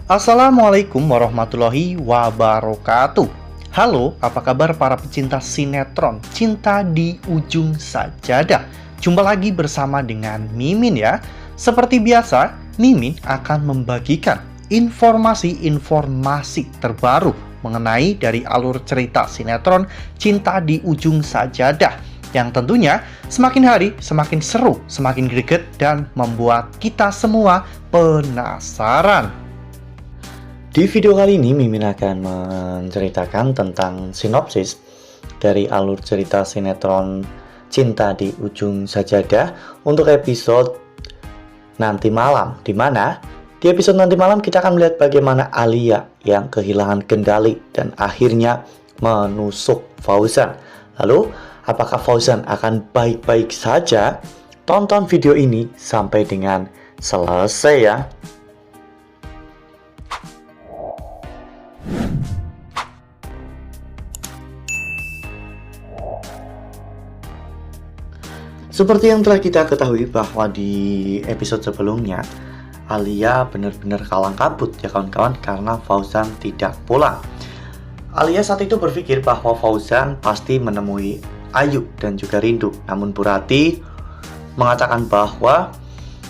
Assalamualaikum warahmatullahi wabarakatuh. Halo, apa kabar para pecinta sinetron Cinta di Ujung Sajadah? Jumpa lagi bersama dengan Mimin ya. Seperti biasa, Mimin akan membagikan informasi-informasi terbaru mengenai dari alur cerita sinetron Cinta di Ujung Sajadah, yang tentunya semakin hari semakin seru, semakin greget, dan membuat kita semua penasaran. Di video kali ini, Mimin akan menceritakan tentang sinopsis dari alur cerita sinetron Cinta di Ujung Sajadah untuk episode nanti malam, di mana di episode nanti malam kita akan melihat bagaimana Alia yang kehilangan kendali dan akhirnya menusuk Fauzan. Lalu, apakah Fauzan akan baik-baik saja? Tonton video ini sampai dengan selesai ya. Seperti yang telah kita ketahui bahwa di episode sebelumnya, Alia benar-benar kalang kabut ya kawan-kawan karena Fauzan tidak pulang. Alia saat itu berpikir bahwa Fauzan pasti menemui Ayu dan juga Rindu. Namun Bu Rati mengatakan bahwa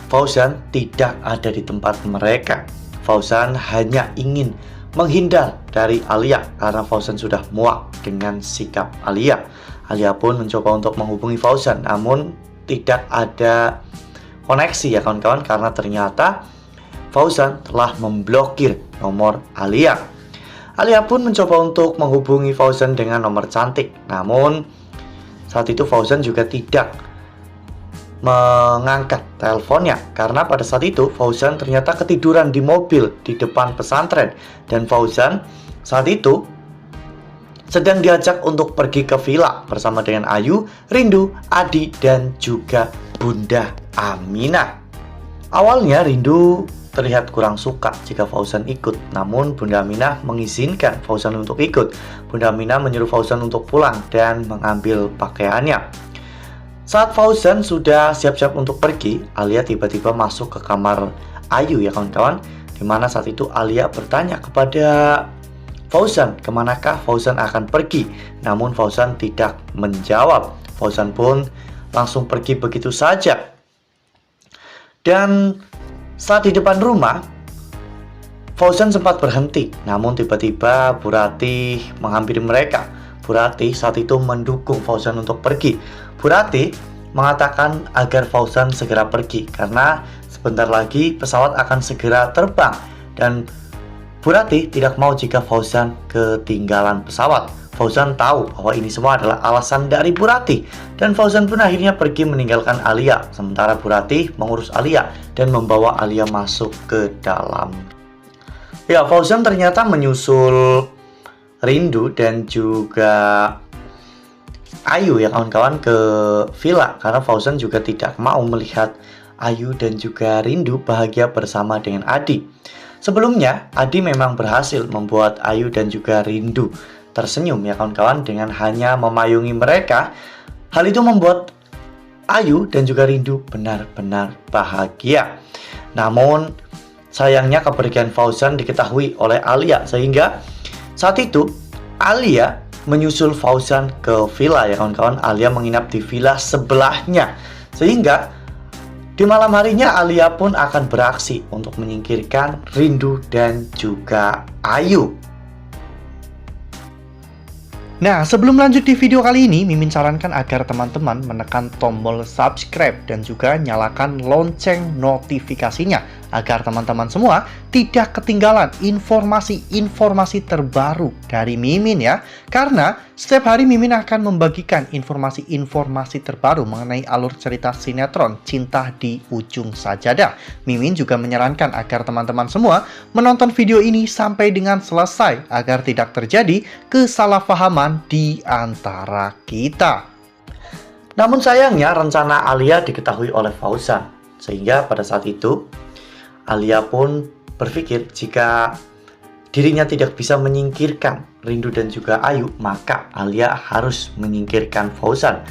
Fauzan tidak ada di tempat mereka. Fauzan hanya ingin menghindar dari Alia karena Fauzan sudah muak dengan sikap Alia. Alia pun mencoba untuk menghubungi Fauzan, namun tidak ada koneksi ya kawan-kawan karena ternyata Fauzan telah memblokir nomor Alia. Alia pun mencoba untuk menghubungi Fauzan dengan nomor cantik, namun saat itu Fauzan juga tidak mengangkat teleponnya karena pada saat itu Fauzan ternyata ketiduran di mobil di depan pesantren, dan Fauzan saat itu sedang diajak untuk pergi ke villa bersama dengan Ayu, Rindu, Adi, dan juga Bunda Aminah. Awalnya Rindu terlihat kurang suka jika Fauzan ikut, namun Bunda Aminah mengizinkan Fauzan untuk ikut. Bunda Aminah menyuruh Fauzan untuk pulang dan mengambil pakaiannya. Saat Fauzan sudah siap-siap untuk pergi, Alia tiba-tiba masuk ke kamar Ayu ya kawan-kawan, dimana saat itu Alia bertanya kepada Fauzan, kemanakah Fauzan akan pergi? Namun Fauzan tidak menjawab. Fauzan pun langsung pergi begitu saja. Dan saat di depan rumah, Fauzan sempat berhenti. Namun tiba-tiba Bu Rati menghampiri mereka. Bu Rati saat itu mendukung Fauzan untuk pergi. Bu Rati mengatakan agar Fauzan segera pergi karena sebentar lagi pesawat akan segera terbang, dan Bu Rati tidak mau jika Fauzan ketinggalan pesawat. Fauzan tahu bahwa ini semua adalah alasan dari Bu Rati, dan Fauzan pun akhirnya pergi meninggalkan Alia, sementara Bu Rati mengurus Alia dan membawa Alia masuk ke dalam. Ya, Fauzan ternyata menyusul Rindu dan juga Ayu ya kawan-kawan ke villa karena Fauzan juga tidak mau melihat Ayu dan juga Rindu bahagia bersama dengan Adi. Sebelumnya, Adi memang berhasil membuat Ayu dan juga Rindu tersenyum ya kawan-kawan dengan hanya memayungi mereka. Hal itu membuat Ayu dan juga Rindu benar-benar bahagia. Namun, sayangnya kepergian Fauzan diketahui oleh Alia, sehingga saat itu Alia menyusul Fauzan ke villa ya kawan-kawan. Alia menginap di villa sebelahnya, sehingga di malam harinya Alia pun akan beraksi untuk menyingkirkan Rindu dan juga Ayu. Nah, sebelum lanjut di video kali ini, Mimin sarankan agar teman-teman menekan tombol subscribe dan juga nyalakan lonceng notifikasinya agar teman-teman semua tidak ketinggalan informasi-informasi terbaru dari Mimin ya. Karena setiap hari Mimin akan membagikan informasi-informasi terbaru mengenai alur cerita sinetron Cinta di Ujung Sajadah. Mimin juga menyarankan agar teman-teman semua menonton video ini sampai dengan selesai agar tidak terjadi kesalahpahaman di antara kita. Namun sayangnya rencana Alia diketahui oleh Fauzan, sehingga pada saat itu Alia pun berpikir jika dirinya tidak bisa menyingkirkan Rindu dan juga Ayu, maka Alia harus menyingkirkan Fauzan.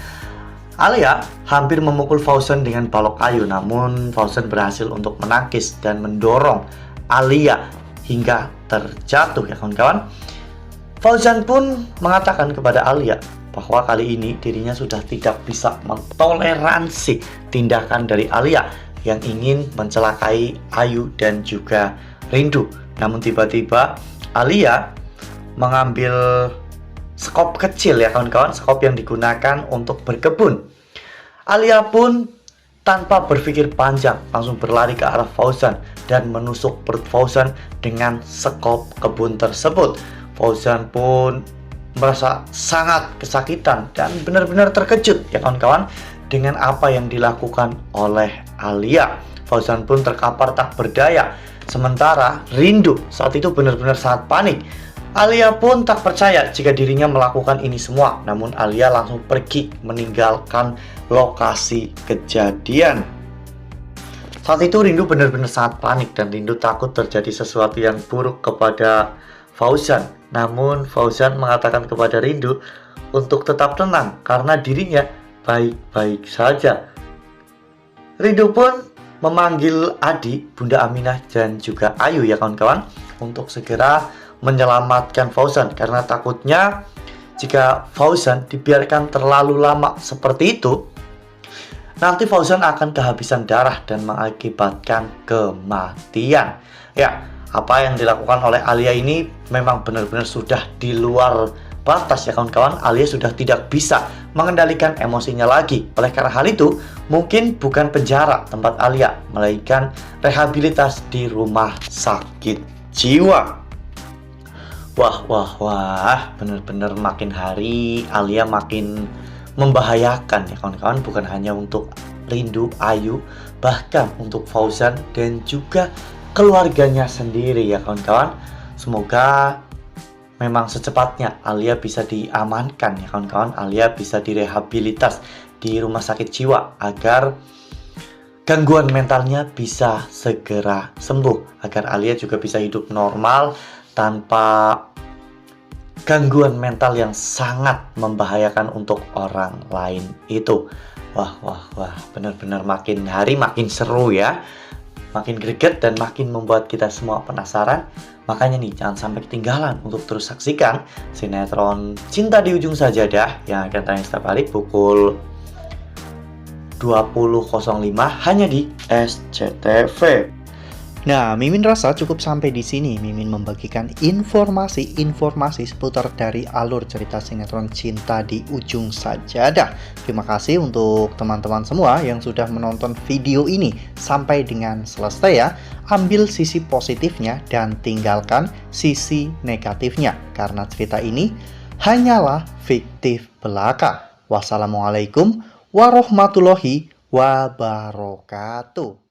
Alia hampir memukul Fauzan dengan balok kayu, namun Fauzan berhasil untuk menangkis dan mendorong Alia hingga terjatuh ya kawan-kawan. Fauzan pun mengatakan kepada Alia bahwa kali ini dirinya sudah tidak bisa mentoleransi tindakan dari Alia yang ingin mencelakai Ayu dan juga Rindu. Namun tiba-tiba Alia mengambil skop kecil ya kawan-kawan, skop yang digunakan untuk berkebun. Alia pun tanpa berpikir panjang langsung berlari ke arah Fauzan dan menusuk perut Fauzan dengan skop kebun tersebut. Fauzan pun merasa sangat kesakitan dan benar-benar terkejut ya kawan-kawan dengan apa yang dilakukan oleh Alia. Fauzan pun terkapar tak berdaya, sementara Rindu saat itu benar-benar sangat panik. Alia pun tak percaya jika dirinya melakukan ini semua, namun Alia langsung pergi meninggalkan lokasi kejadian. Saat itu Rindu benar-benar sangat panik dan Rindu takut terjadi sesuatu yang buruk kepada Fauzan. Namun Fauzan mengatakan kepada Rindu untuk tetap tenang karena dirinya baik-baik saja. Rindu pun memanggil Adi, Bunda Aminah dan juga Ayu ya kawan-kawan untuk segera menyelamatkan Fauzan karena takutnya jika Fauzan dibiarkan terlalu lama seperti itu, nanti Fauzan akan kehabisan darah dan mengakibatkan kematian. Ya, apa yang dilakukan oleh Alia ini memang benar-benar sudah di luar batas ya kawan-kawan. Alia sudah tidak bisa mengendalikan emosinya lagi. Oleh karena hal itu, mungkin bukan penjara tempat Alia, melainkan rehabilitas di rumah sakit jiwa. Wah, benar-benar makin hari Alia makin membahayakan ya kawan-kawan, bukan hanya untuk Rindu, Ayu, bahkan untuk Fauzan dan juga keluarganya sendiri ya kawan-kawan. Semoga memang secepatnya Alia bisa diamankan ya kawan-kawan, Alia bisa direhabilitas di rumah sakit jiwa agar gangguan mentalnya bisa segera sembuh, agar Alia juga bisa hidup normal tanpa gangguan mental yang sangat membahayakan untuk orang lain itu. Wah, benar-benar makin hari makin seru ya, makin greget dan makin membuat kita semua penasaran. Makanya nih, jangan sampai ketinggalan untuk terus saksikan sinetron Cinta di Ujung Sajadah yang akan tayang setiap hari pukul 20.05 hanya di SCTV. Nah, Mimin rasa cukup sampai di sini. Mimin membagikan informasi-informasi seputar dari alur cerita sinetron Cinta di Ujung Sajadah. Terima kasih untuk teman-teman semua yang sudah menonton video ini sampai dengan selesai ya. Ambil sisi positifnya dan tinggalkan sisi negatifnya, karena cerita ini hanyalah fiktif belaka. Wassalamualaikum warahmatullahi wabarakatuh.